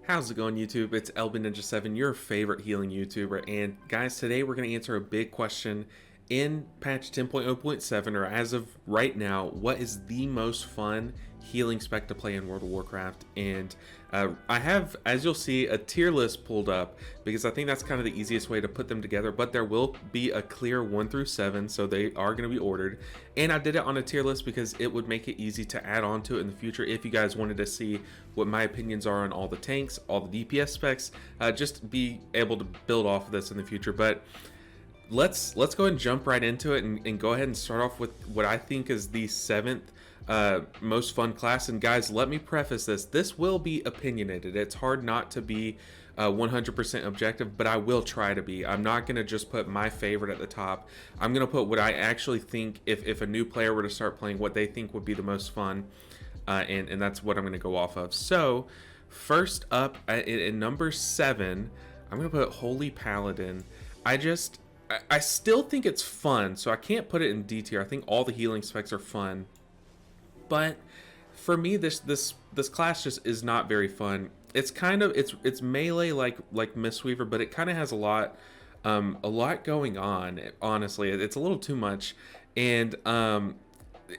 How's it going, YouTube? It's Ninja7, your favorite healing YouTuber. And guys, today we're going to answer a big question. In patch 10.0.7, or as of right now, what is the most fun healing spec to play in World of Warcraft? And I have, as you'll see, a tier list pulled up because I think that's kind of the easiest way to put them together. But there will be a clear 1 through 7, so they are going to be ordered. And I did it on a tier list because it would make it easy to add on to it in the future if you guys wanted to see what my opinions are on all the tanks, all the DPS specs, just be able to build off of this in the future. But let's go ahead and jump right into it and go ahead and start off with what I think is the 7th most fun class. And guys, let me preface this will be opinionated. It's hard not to be 100% objective, but I will try to be. I'm not going to just put my favorite at the top. I'm going to put what I actually think, if a new player were to start playing, what they think would be the most fun, and that's what I'm going to go off of. So first up, in number 7, I'm going to put Holy Paladin. I still think it's fun, so I can't put it in D tier. I think all the healing specs are fun, but for me, this class just is not very fun. It's kind of it's melee like Mistweaver, but it kind of has a lot going on. Honestly, it's a little too much, and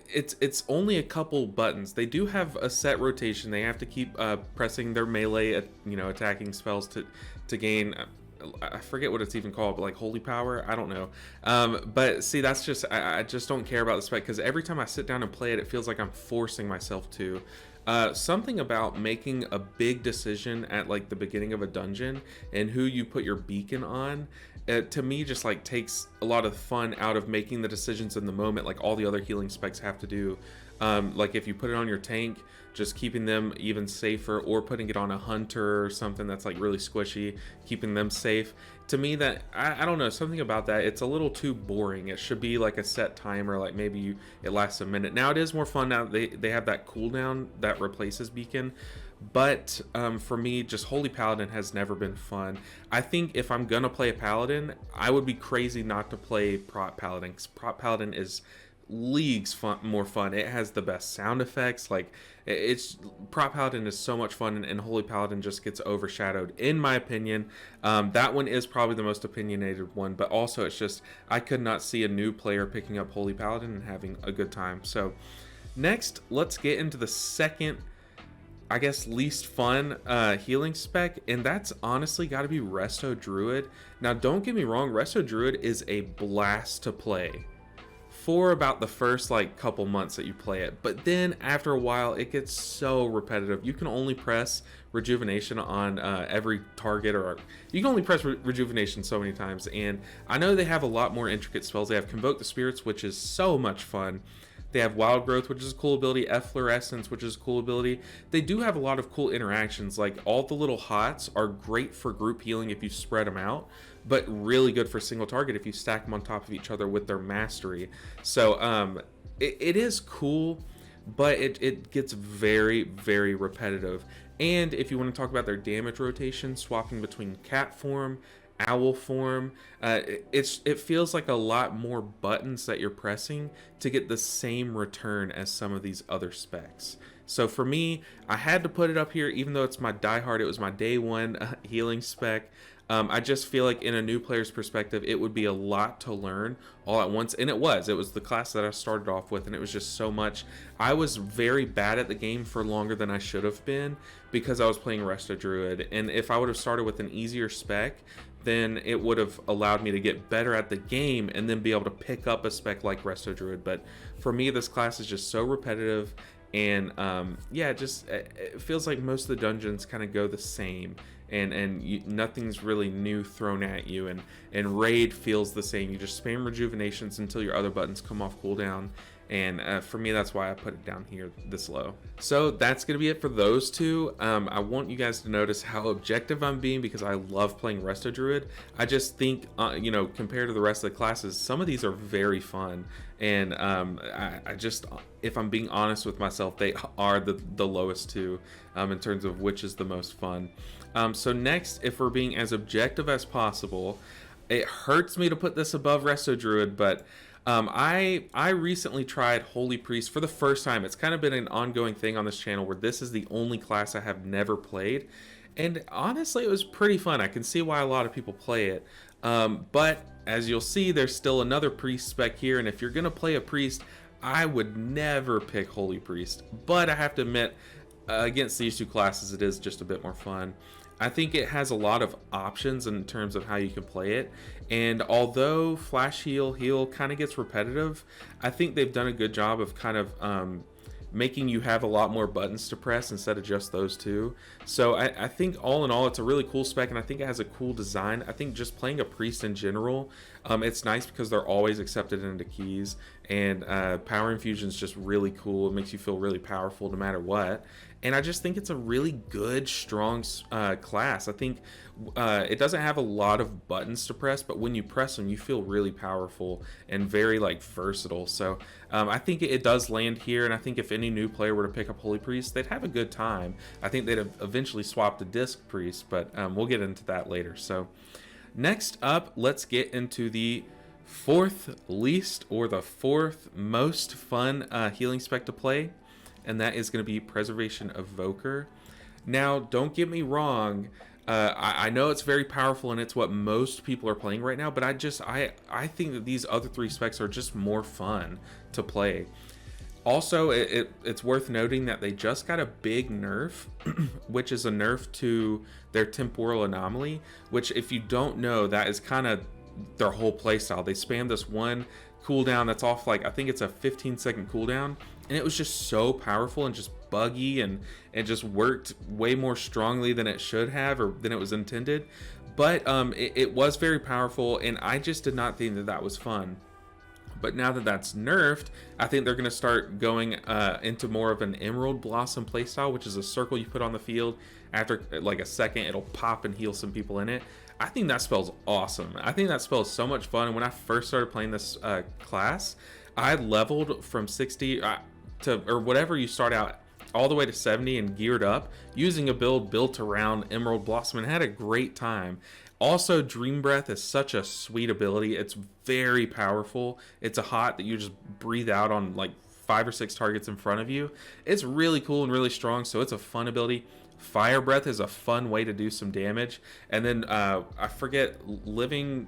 it's only a couple buttons. They do have a set rotation. They have to keep pressing their melee, attacking spells to gain. I forget what it's even called, but like holy power, I don't know. But see, that's just I just don't care about the spec because every time I sit down and play it, it feels like I'm forcing myself to. Something about making a big decision at like the beginning of a dungeon and who you put your beacon on, to me just like takes a lot of fun out of making the decisions in the moment, like all the other healing specs have to do. Like if you put it on your tank, just keeping them even safer, or putting it on a hunter or something that's like really squishy, keeping them safe. To me, that I don't know, something about that, it's a little too boring. It should be like a set timer, like maybe it lasts a minute. Now it is more fun now they have that cooldown that replaces beacon, but for me, just Holy Paladin has never been fun. I think if I'm gonna play a Paladin, I would be crazy not to play Prot Paladin, because Prot Paladin is leagues more fun. It has the best sound effects. Like Prot Paladin is so much fun, and Holy Paladin just gets overshadowed in my opinion. That one is probably the most opinionated one, but also it's just I could not see a new player picking up Holy Paladin and having a good time. So next, let's get into the second, I guess, least fun healing spec, and that's honestly got to be Resto Druid. Now don't get me wrong, Resto Druid is a blast to play for about the first like couple months that you play it, but then after a while it gets so repetitive. You can only press rejuvenation on every target, or you can only press rejuvenation so many times. And I know they have a lot more intricate spells. They have Convoke the Spirits, which is so much fun. They have Wild Growth, which is a cool ability, Efflorescence, which is a cool ability. They do have a lot of cool interactions, like all the little hots are great for group healing if you spread them out, but really good for single target if you stack them on top of each other with their mastery. So it is cool, but it gets very, very repetitive. And if you want to talk about their damage rotation, swapping between cat form, owl form, it feels like a lot more buttons that you're pressing to get the same return as some of these other specs. So for me, I had to put it up here, even though it's my diehard. It was my day one healing spec. I just feel like in a new player's perspective, it would be a lot to learn all at once. And it was the class that I started off with, and it was just so much. I was very bad at the game for longer than I should have been because I was playing Resto Druid. And if I would have started with an easier spec, then it would have allowed me to get better at the game and then be able to pick up a spec like Resto Druid. But for me, this class is just so repetitive, and yeah, it feels like most of the dungeons kind of go the same, and nothing's really new thrown at you, and raid feels the same. You just spam rejuvenations until your other buttons come off cooldown. And for me, that's why I put it down here this low. So that's going to be it for those two. I want you guys to notice how objective I'm being because I love playing Resto Druid. I just think, compared to the rest of the classes, some of these are very fun. And I just, if I'm being honest with myself, they are the lowest two in terms of which is the most fun. So next, if we're being as objective as possible, it hurts me to put this above Resto Druid, but I recently tried Holy Priest for the first time. It's kind of been an ongoing thing on this channel where this is the only class I have never played. And honestly, it was pretty fun. I can see why a lot of people play it. But as you'll see, there's still another priest spec here, and if you're gonna play a priest, I would never pick Holy Priest. But I have to admit, against these two classes, it is just a bit more fun. I think it has a lot of options in terms of how you can play it, and although flash heal kind of gets repetitive, I think they've done a good job of kind of making you have a lot more buttons to press instead of just those two. So I think all in all, it's a really cool spec, and I think it has a cool design. I think just playing a priest in general, it's nice because they're always accepted into keys, and power infusion is just really cool. It makes you feel really powerful no matter what. And I just think it's a really good, strong class. I think it doesn't have a lot of buttons to press, but when you press them, you feel really powerful and very like versatile. So I think it does land here, and I think if any new player were to pick up Holy Priest, they'd have a good time. I think they'd have eventually swapped to Disc Priest, but we'll get into that later. So next up, let's get into the fourth least or the fourth most fun healing spec to play, and that is going to be Preservation Evoker. Now, don't get me wrong, I know it's very powerful and it's what most people are playing right now, but I think that these other three specs are just more fun to play. Also, it's worth noting that they just got a big nerf, which is a nerf to their Temporal Anomaly, which, if you don't know, that is kind of their whole playstyle. They spam this one cooldown that's off, like, I think it's a 15-second cooldown, and it was just so powerful and just buggy, and it just worked way more strongly than it should have, or than it was intended. But it was very powerful, and I just did not think that that was fun. But now that that's nerfed, I think they're going to start going into more of an Emerald Blossom playstyle, which is a circle you put on the field. After like a second, it'll pop and heal some people in it. I think that spell's awesome. I think that spell is so much fun. And when I first started playing this class, I leveled from 60 to, or whatever you start out, all the way to 70 and geared up using a build built around Emerald Blossom, and had a great time. Also, Dream Breath is such a sweet ability. It's very powerful. It's a hot that you just breathe out on like 5 or 6 targets in front of you. It's really cool and really strong, so it's a fun ability. Fire Breath is a fun way to do some damage. And then I forget, living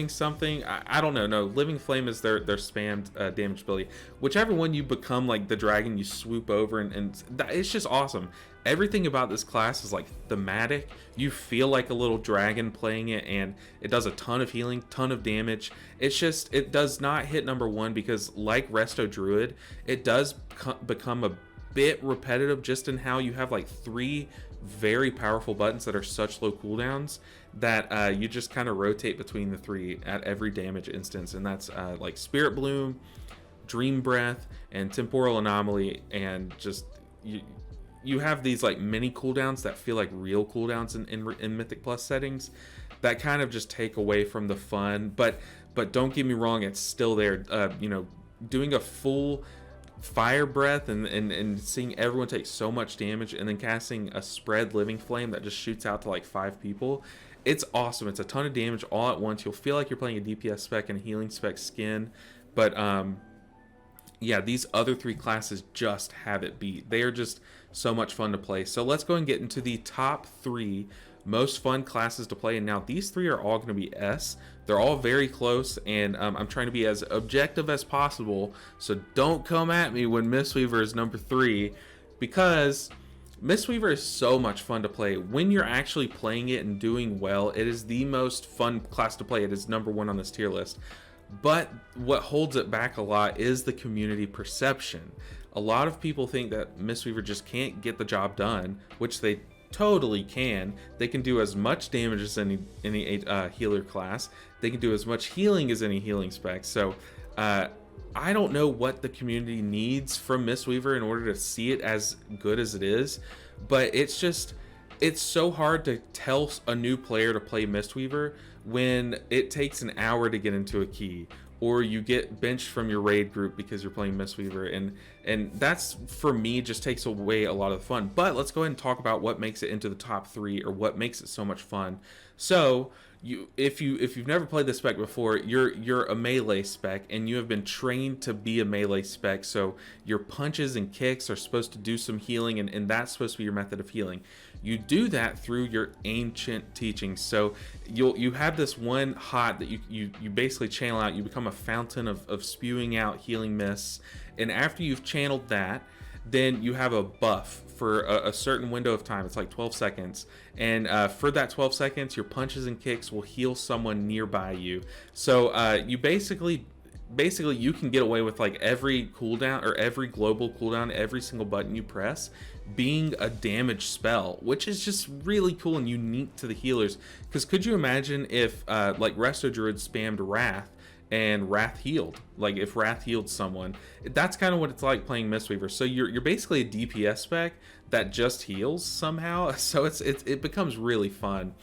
something, I don't know. No, Living Flame is their spammed damage ability. Whichever one you become, like the dragon, you swoop over, and it's just awesome. Everything about this class is like thematic. You feel like a little dragon playing it, and it does a ton of healing, ton of damage. It's just, it does not hit number one because, like Resto Druid, it does become a bit repetitive just in how you have like 3 very powerful buttons that are such low cooldowns that you just kind of rotate between the 3 at every damage instance, and that's like Spirit Bloom, Dream Breath, and Temporal Anomaly. And just you have these like mini cooldowns that feel like real cooldowns in Mythic Plus settings that kind of just take away from the fun. But don't get me wrong, it's still there. You know, doing a full Fire Breath and seeing everyone take so much damage, and then casting a spread Living Flame that just shoots out to like 5 people, it's awesome. It's a ton of damage all at once. You'll feel like you're playing a DPS spec and a healing spec skin. But yeah, these other 3 classes just have it beat. They are just so much fun to play. So let's go and get into the top 3 most fun classes to play. And now these 3 are all going to be S. They're all very close, and I'm trying to be as objective as possible. So don't come at me when Mistweaver is number 3, because Mistweaver is so much fun to play. When you're actually playing it and doing well, it is the most fun class to play. It is number 1 on this tier list. But what holds it back a lot is the community perception. A lot of people think that Mistweaver just can't get the job done, which they totally can. They can do as much damage as any healer class. They can do as much healing as any healing spec. So I don't know what the community needs from Mistweaver in order to see it as good as it is, but it's so hard to tell a new player to play Mistweaver when it takes an hour to get into a key, or you get benched from your raid group because you're playing Mistweaver, and that's, for me, just takes away a lot of the fun. But let's go ahead and talk about what makes it into the top 3, or what makes it so much fun. So if you've never played this spec before, you're a melee spec, and you have been trained to be a melee spec. So your punches and kicks are supposed to do some healing, and that's supposed to be your method of healing. You do that through your ancient teachings. So you have this one hot that you basically channel out. You become a fountain of spewing out healing mists, and after you've channeled that, then you have a buff for a certain window of time. It's like 12 seconds. And for that 12 seconds, your punches and kicks will heal someone nearby you. So you basically you can get away with like every cooldown or every global cooldown, every single button you press being a damage spell, which is just really cool and unique to the healers. Because could you imagine if like Resto Druid spammed Wrath and Wrath healed? Like if Wrath healed someone, that's kind of what it's like playing Mistweaver. So you're basically a DPS spec that just heals somehow. So it becomes really fun.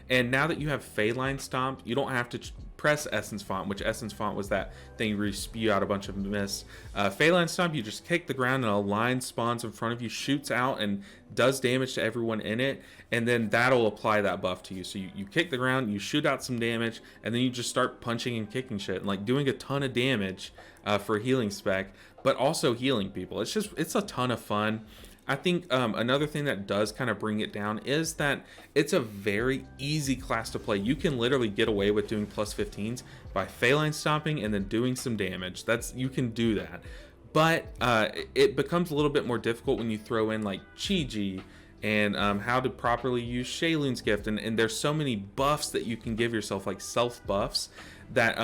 And now that you have Feline Stomp, you don't have to press Essence Font, which Essence Font was that thing where you spew out a bunch of mist. Feline Stomp, you just kick the ground and a line spawns in front of you, shoots out and does damage to everyone in it, and then that'll apply that buff to you. So you kick the ground, you shoot out some damage, and then you just start punching and kicking shit and like doing a ton of damage for a healing spec, but also healing people. It's a ton of fun. I think another thing that does kind of bring it down is that it's a very easy class to play. You can literally get away with doing plus 15s by Feline Stomping and then doing some damage. You can do that. But it becomes a little bit more difficult when you throw in like Chi-Ji and how to properly use Shayloon's Gift. And there's so many buffs that you can give yourself, like self buffs, that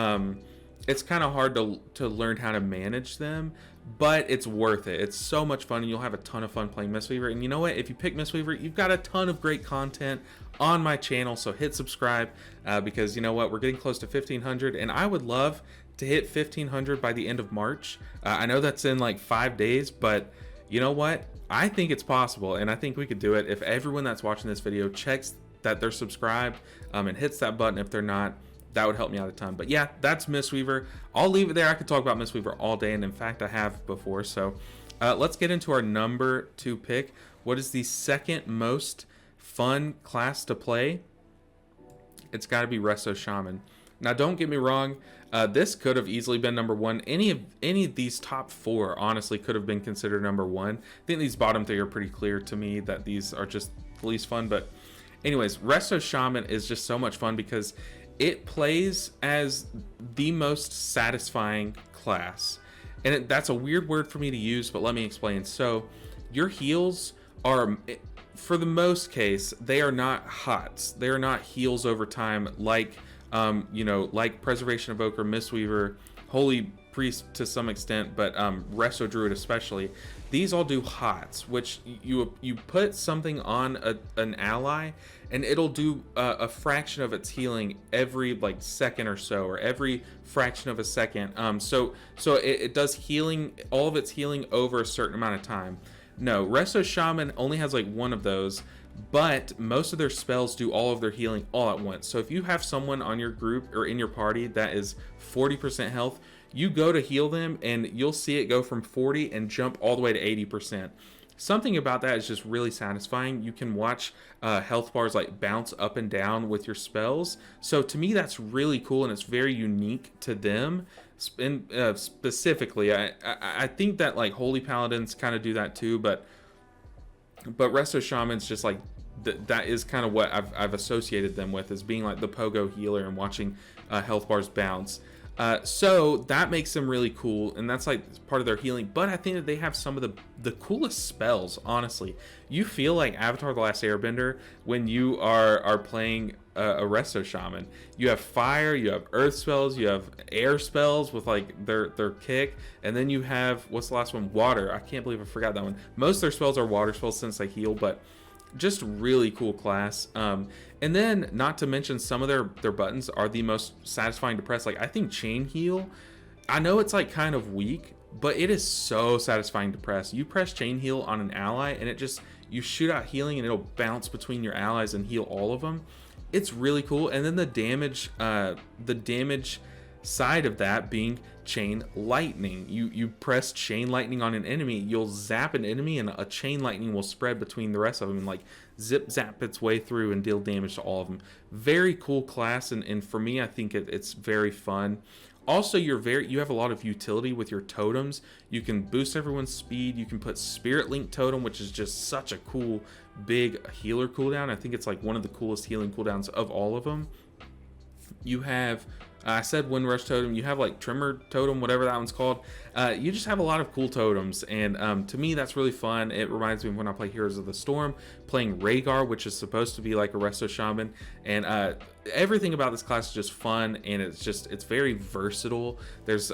it's kind of hard to learn how to manage them. But it's worth it. It's so much fun, and you'll have a ton of fun playing Mistweaver. And you know what? If you pick Mistweaver, you've got a ton of great content on my channel. So hit subscribe because you know what? We're getting close to 1,500, and I would love to hit 1,500 by the end of March. I know that's in like 5 days, but you know what? I think it's possible, and I think we could do it if everyone that's watching this video checks that they're subscribed and hits that button if they're not. That would help me out a ton. But yeah, that's Mistweaver. I'll leave it there. I could talk about Mistweaver all day, and in fact, I have before. So let's get into our number 2 pick. What is the second most fun class to play? It's got to be Resto Shaman. Now, don't get me wrong. This could have easily been number 1. Any of these top 4, honestly, could have been considered number 1. I think these bottom 3 are pretty clear to me that these are just the least fun. But anyways, Resto Shaman is just so much fun because it plays as the most satisfying class. And that's a weird word for me to use, but let me explain. So your heals are, for the most case, they are not HOTS. They are not heals over time like, like Preservation Evoker, Mistweaver, Holy Priest to some extent, but Resto Druid especially. These all do HOTS, which you put something on an ally, and it'll do a fraction of its healing every like second or so, or every fraction of a second. So it does healing, all of its healing over a certain amount of time. No, Resto Shaman only has like one of those, but most of their spells do all of their healing all at once. So if you have someone on your group or in your party that is 40% health, you go to heal them and you'll see it go from 40 and jump all the way to 80%. Something about that is just really satisfying. You can watch health bars like bounce up and down with your spells. So to me, that's really cool, and it's very unique to them. Specifically, I think that like Holy Paladins kind of do that too, but Resto Shaman's just like that is kind of what I've associated them with, as being like the pogo healer and watching health bars bounce. So that makes them really cool, and that's like part of their healing. But I think that they have some of the coolest spells, honestly. You feel like Avatar: The Last Airbender when you are playing a Resto Shaman. You have fire, you have earth spells, you have air spells with like their kick, and then you have, what's the last one? Water. I can't believe I forgot that one. Most of their spells are water spells since they heal, but just really cool class. And then, not to mention, some of their buttons are the most satisfying to press. Like, I think Chain Heal, I know it's like kind of weak, but it is so satisfying to press. You press Chain Heal on an ally, and it just, you shoot out healing, and it'll bounce between your allies and heal all of them. It's really cool. And then the damage side of that being Chain Lightning. You press Chain Lightning on an enemy, you'll zap an enemy, and a Chain Lightning will spread between the rest of them and like zip zap its way through and deal damage to all of them. Very cool class, and for me, I think it's very fun. Also, you have a lot of utility with your totems. You can boost everyone's speed. You can put Spirit Link Totem, which is just such a cool big healer cooldown. I think it's like one of the coolest healing cooldowns of all of them. You have, I said Wind Rush Totem. You have like Tremor Totem, whatever that one's called. You just have a lot of cool totems, and to me that's really fun. It reminds me of when I play Heroes of the Storm, playing Rhaegar, which is supposed to be like a Resto Shaman, and everything about this class is just fun, and it's very versatile. There's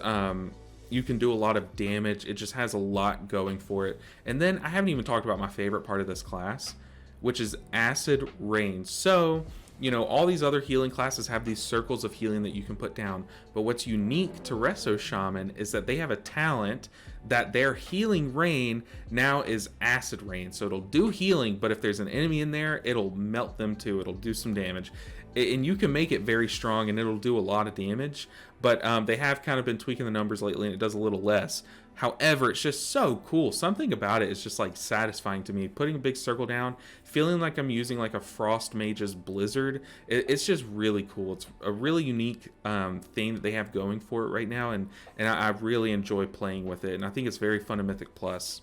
you can do a lot of damage. It just has a lot going for it. And then I haven't even talked about my favorite part of this class, which is Acid Rain. So, you know, all these other healing classes have these circles of healing that you can put down, but what's unique to Resto Shaman is that they have a talent that their healing rain now is Acid Rain. So it'll do healing, but if there's an enemy in there, it'll melt them too. It'll do some damage, and you can make it very strong, and it'll do a lot of damage. But they have kind of been tweaking the numbers lately, and it does a little less. However, it's just so cool. Something about it is just like satisfying to me. Putting a big circle down, feeling like I'm using like a Frost Mage's Blizzard. It's just really cool. It's a really unique thing that they have going for it right now, and I really enjoy playing with it. And I think it's very fun in Mythic Plus.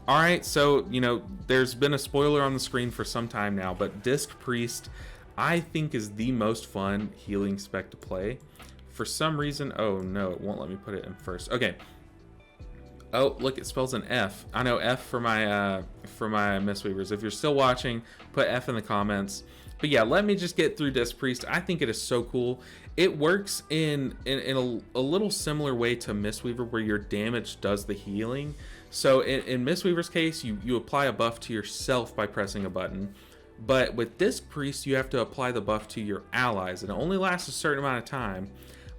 All right, so you know, there's been a spoiler on the screen for some time now, but Disc Priest, I think, is the most fun healing spec to play. For some reason, oh no, it won't let me put it in first. Okay. Oh, look, it spells an F. I know, F for my Mistweavers. If you're still watching, put F in the comments. But yeah, let me just get through Disc Priest. I think it is so cool. It works in a little similar way to Mistweaver, where your damage does the healing. So in Mistweaver's case, you apply a buff to yourself by pressing a button. But with Disc Priest, you have to apply the buff to your allies, and it only lasts a certain amount of time.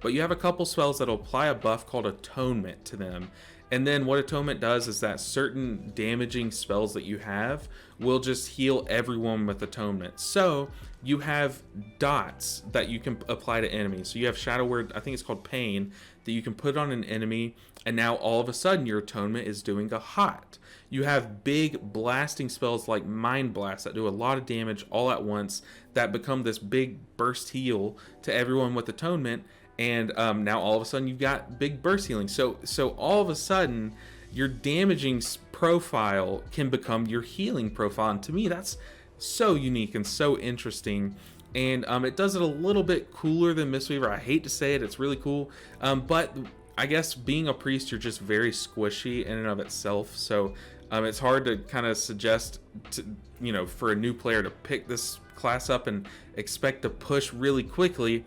But you have a couple spells that'll apply a buff called Atonement to them. And then what Atonement does is that certain damaging spells that you have will just heal everyone with Atonement. So you have dots that you can apply to enemies. So you have Shadow Word, I think it's called Pain, that you can put on an enemy, and now all of a sudden your Atonement is doing a hot. You have big blasting spells like Mind Blast that do a lot of damage all at once, that become this big burst heal to everyone with Atonement. And now all of a sudden you've got big burst healing. So all of a sudden your damaging profile can become your healing profile. And to me, that's so unique and so interesting. And it does it a little bit cooler than Mistweaver. I hate to say it, it's really cool. But I guess being a priest, you're just very squishy in and of itself. So it's hard to kind of suggest to, you know, for a new player to pick this class up and expect to push really quickly.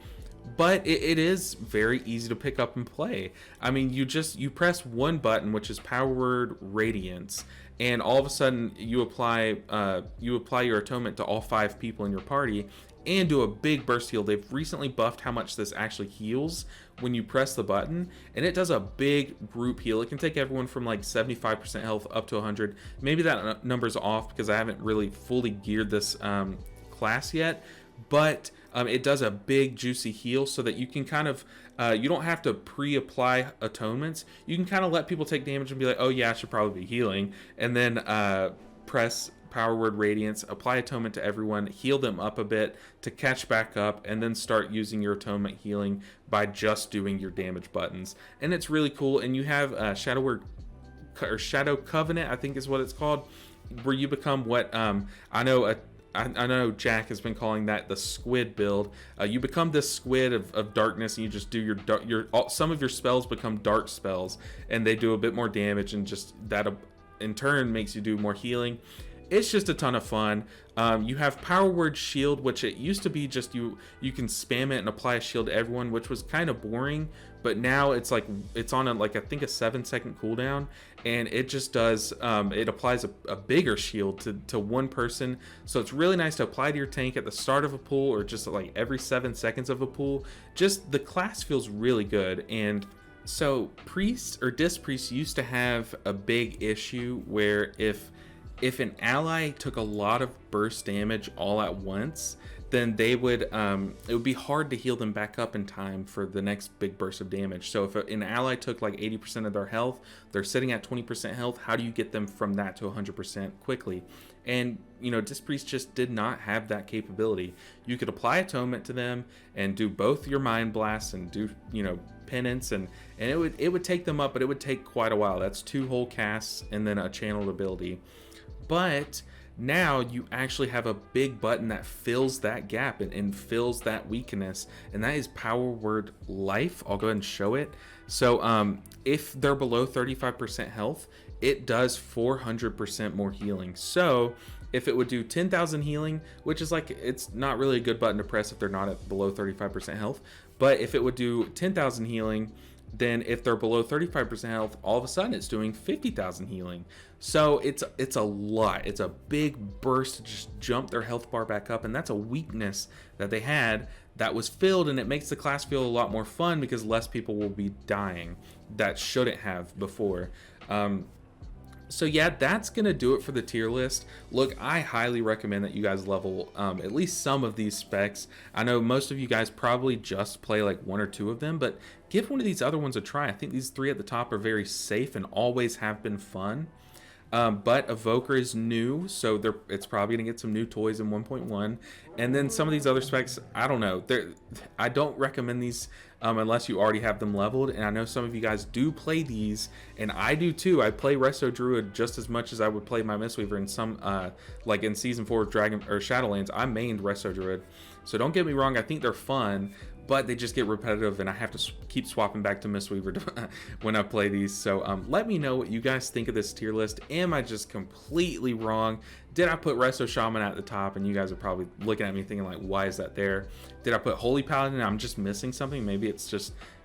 But it is very easy to pick up and play. I mean, you press one button, which is Power Word Radiance, and all of a sudden you apply your Atonement to all 5 people in your party and do a big burst heal. They've recently buffed how much this actually heals when you press the button, and it does a big group heal. It can take everyone from like 75% health up to 100. Maybe that number's off because I haven't really fully geared this class yet, but it does a big juicy heal so that you can kind of you don't have to pre-apply atonements. You can kind of let people take damage and be like, oh yeah, I should probably be healing, and then press Power Word Radiance, apply atonement to everyone, heal them up a bit to catch back up, and then start using your atonement healing by just doing your damage buttons. And it's really cool. And you have Shadow Word or Shadow Covenant, I think is what it's called, where you become what I know Jack has been calling that the squid build. You become this squid of darkness, and you just do some of your spells become dark spells, and they do a bit more damage, and just that in turn makes you do more healing. It's just a ton of fun. You have Power Word Shield, which it used to be just you can spam it and apply a shield to everyone, which was kind of boring. But now it's like it's on I think a 7-second cooldown, and it just does it applies a bigger shield to one person. So it's really nice to apply to your tank at the start of a pool, or just like every 7 seconds of a pool. Just the class feels really good. And so Priest or Disc Priest used to have a big issue where if an ally took a lot of burst damage all at once, then they would it would be hard to heal them back up in time for the next big burst of damage. So if an ally took like 80% of their health, they're sitting at 20% health, how do you get them from that to 100% quickly? and you know, Disc Priest just did not have that capability. You could apply atonement to them and do both your mind blasts and do, you know, penance, and it would take them up, but it would take quite a while. That's 2 whole casts and then a channeled ability. But now you actually have a big button that fills that gap and fills that weakness, and that is Power Word Life. I'll go ahead and show it. So if they're below 35% health, it does 400% more healing. So if it would do 10,000 healing, which is like, it's not really a good button to press if they're not at below 35% health, but if it would do 10,000 healing, then if they're below 35% health, all of a sudden it's doing 50,000 healing. So it's a lot. It's a big burst to just jump their health bar back up, and that's a weakness that they had that was filled, and it makes the class feel a lot more fun because less people will be dying that shouldn't have before. So yeah, that's gonna do it for the tier list. Look, I highly recommend that you guys level at least some of these specs. I know most of you guys probably just play like 1 or 2 of them, but give one of these other ones a try. I think these 3 at the top are very safe and always have been fun. But Evoker is new, so it's probably gonna get some new toys in 1.1, and then some of these other specs, I don't know. I don't recommend these unless you already have them leveled, and I know some of you guys do play these, and I do too. I play Resto Druid just as much as I would play my Mistweaver in some, like in Season 4 of Shadowlands, I mained Resto Druid. So don't get me wrong, I think they're fun, but they just get repetitive, and I have to keep swapping back to Mistweaver when I play these. So let me know what you guys think of this tier list. Am I just completely wrong? Did I put Resto Shaman at the top, and you guys are probably looking at me thinking like, why is that there? Did I put Holy Paladin and I'm just missing something? Maybe it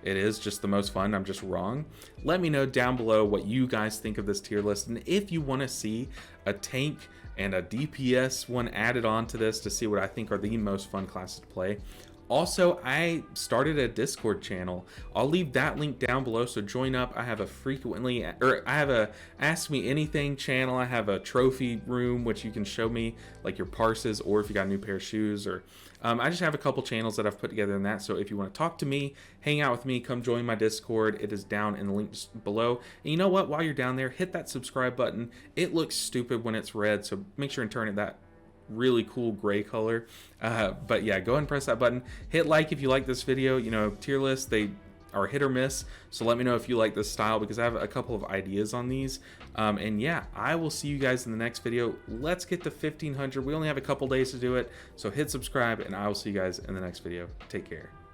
is just the most fun, I'm just wrong. Let me know down below what you guys think of this tier list, and if you want to see a tank and a DPS one added on to this to see what I think are the most fun classes to play. Also, I started a Discord channel. I'll leave that link down below, so join up. I have a Ask Me Anything channel. I have a trophy room, which you can show me like your parses, or if you got a new pair of shoes, or I just have a couple channels that I've put together in that. So if you want to talk to me, hang out with me, come join my Discord. It is down in the link below. And you know what? While you're down there, hit that subscribe button. It looks stupid when it's red, so make sure and turn it that really cool gray color. But yeah, go ahead and press that button. Hit like if you like this video. You know, tier lists, they are hit or miss, so let me know if you like this style, because I have a couple of ideas on these. And yeah, I will see you guys in the next video. Let's get to 1500. We only have a couple days to do it, so hit subscribe, and I will see you guys in the next video. Take care.